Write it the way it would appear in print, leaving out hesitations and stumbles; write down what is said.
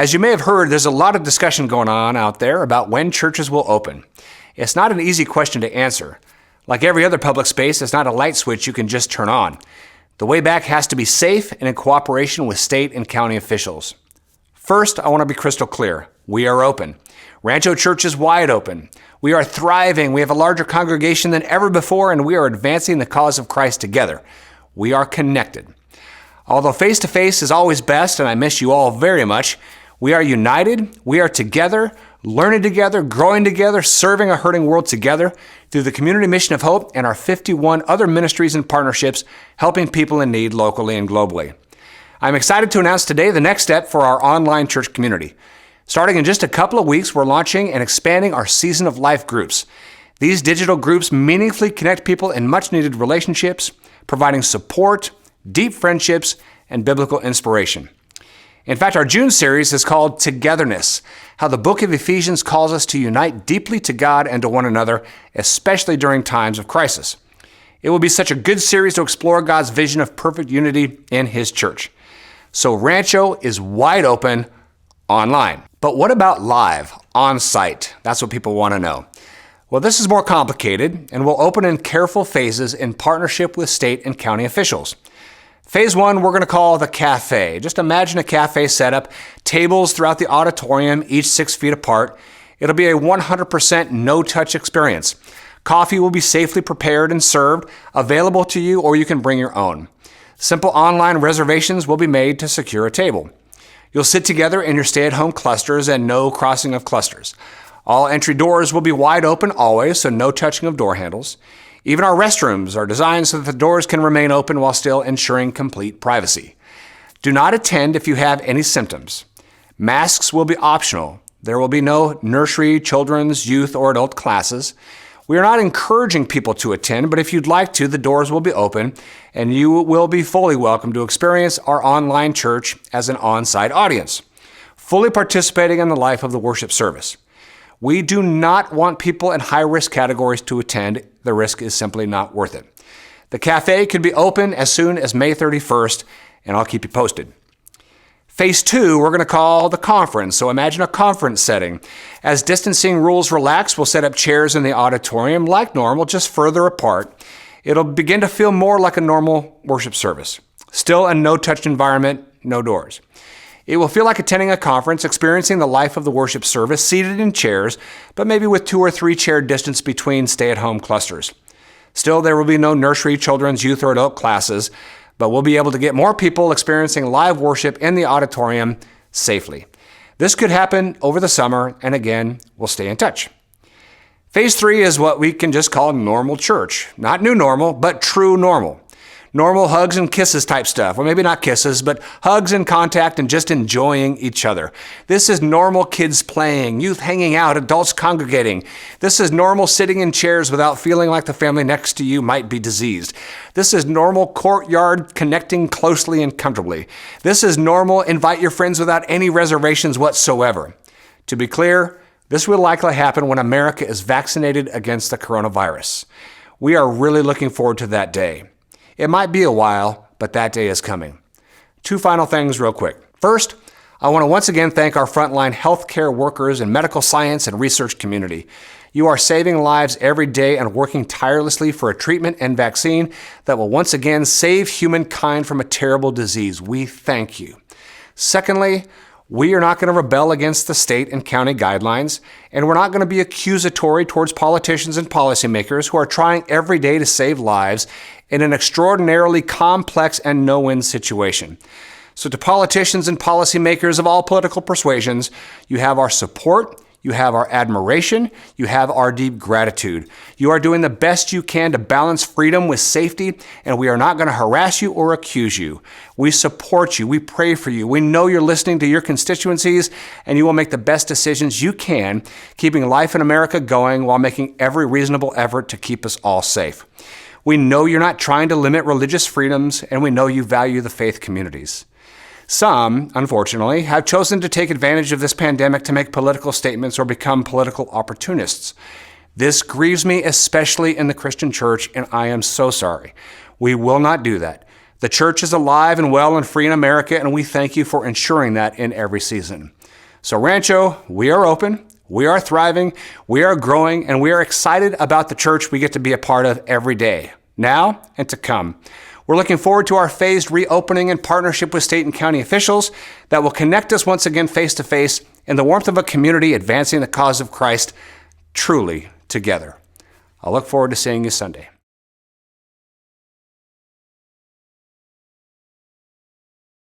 As you may have heard, there's a lot of discussion going on out there about when churches will open. It's not an easy question to answer. Like every other public space, it's not a light switch you can just turn on. The way back has to be safe and in cooperation with state and county officials. First, I want to be crystal clear. We are open. Rancho Church is wide open. We are thriving. We have a larger congregation than ever before, and we are advancing the cause of Christ together. We are connected. Although face-to-face is always best, and I miss you all very much, we are united, we are together, learning together, growing together, serving a hurting world together through the Community Mission of Hope and our 51 other ministries and partnerships helping people in need locally and globally. I'm excited to announce today the next step for our online church community. Starting in just a couple of weeks, we're launching and expanding our Season of Life groups. These digital groups meaningfully connect people in much-needed relationships, providing support, deep friendships, and biblical inspiration. In fact, our June series is called Togetherness, how the book of Ephesians calls us to unite deeply to God and to one another, especially during times of crisis. It will be such a good series to explore God's vision of perfect unity in His church. So Rancho is wide open online. But what about live, on-site? That's what people want to know. Well, this is more complicated and will open in careful phases in partnership with state and county officials. Phase 1, we're going to call the cafe. Just imagine a cafe setup, tables throughout the auditorium, each 6 feet apart. It'll be a 100% no-touch experience. Coffee will be safely prepared and served, available to you, or you can bring your own. Simple online reservations will be made to secure a table. You'll sit together in your stay-at-home clusters and no crossing of clusters. All entry doors will be wide open always, so no touching of door handles. Even our restrooms are designed so that the doors can remain open while still ensuring complete privacy. Do not attend if you have any symptoms. Masks will be optional. There will be no nursery, children's, youth, or adult classes. We are not encouraging people to attend, but if you'd like to, the doors will be open, and you will be fully welcome to experience our online church as an on-site audience, fully participating in the life of the worship service. We do not want people in high-risk categories to attend. The risk is simply not worth it. The cafe could be open as soon as May 31st, and I'll keep you posted. Phase 2, we're going to call the conference. So imagine a conference setting. As distancing rules relax, we'll set up chairs in the auditorium like normal, just further apart. It'll begin to feel more like a normal worship service. Still a no-touch environment, no doors. It will feel like attending a conference, experiencing the life of the worship service, seated in chairs, but maybe with 2 or 3 chair distance between stay-at-home clusters. Still, there will be no nursery, children's, youth, or adult classes, but we'll be able to get more people experiencing live worship in the auditorium safely. This could happen over the summer, and again, we'll stay in touch. Phase 3 is what we can just call normal church. Not new normal, but true normal. Normal hugs and kisses type stuff, or maybe not kisses, but hugs and contact and just enjoying each other. This is normal kids playing, youth hanging out, adults congregating. This is normal sitting in chairs without feeling like the family next to you might be diseased. This is normal courtyard connecting closely and comfortably. This is normal invite your friends without any reservations whatsoever. To be clear, this will likely happen when America is vaccinated against the coronavirus. We are really looking forward to that day. It might be a while, but that day is coming. 2 final things real quick. First, I want to once again thank our frontline healthcare workers and medical science and research community. You are saving lives every day and working tirelessly for a treatment and vaccine that will once again save humankind from a terrible disease. We thank you. Secondly, we are not going to rebel against the state and county guidelines, and we're not going to be accusatory towards politicians and policymakers who are trying every day to save lives in an extraordinarily complex and no-win situation. So to politicians and policymakers of all political persuasions, you have our support, you have our admiration, you have our deep gratitude. You are doing the best you can to balance freedom with safety, and we are not going to harass you or accuse you. We support you. We pray for you. We know you're listening to your constituencies, and you will make the best decisions you can, keeping life in America going while making every reasonable effort to keep us all safe. We know you're not trying to limit religious freedoms, and we know you value the faith communities. Some, unfortunately, have chosen to take advantage of this pandemic to make political statements or become political opportunists. This grieves me, especially in the Christian church, and I am so sorry. We will not do that. The church is alive and well and free in America, and we thank you for ensuring that in every season. So Rancho, we are open, we are thriving, we are growing, and we are excited about the church we get to be a part of every day, now and to come. We're looking forward to our phased reopening in partnership with state and county officials that will connect us once again face to face in the warmth of a community advancing the cause of Christ truly together. I look forward to seeing you Sunday.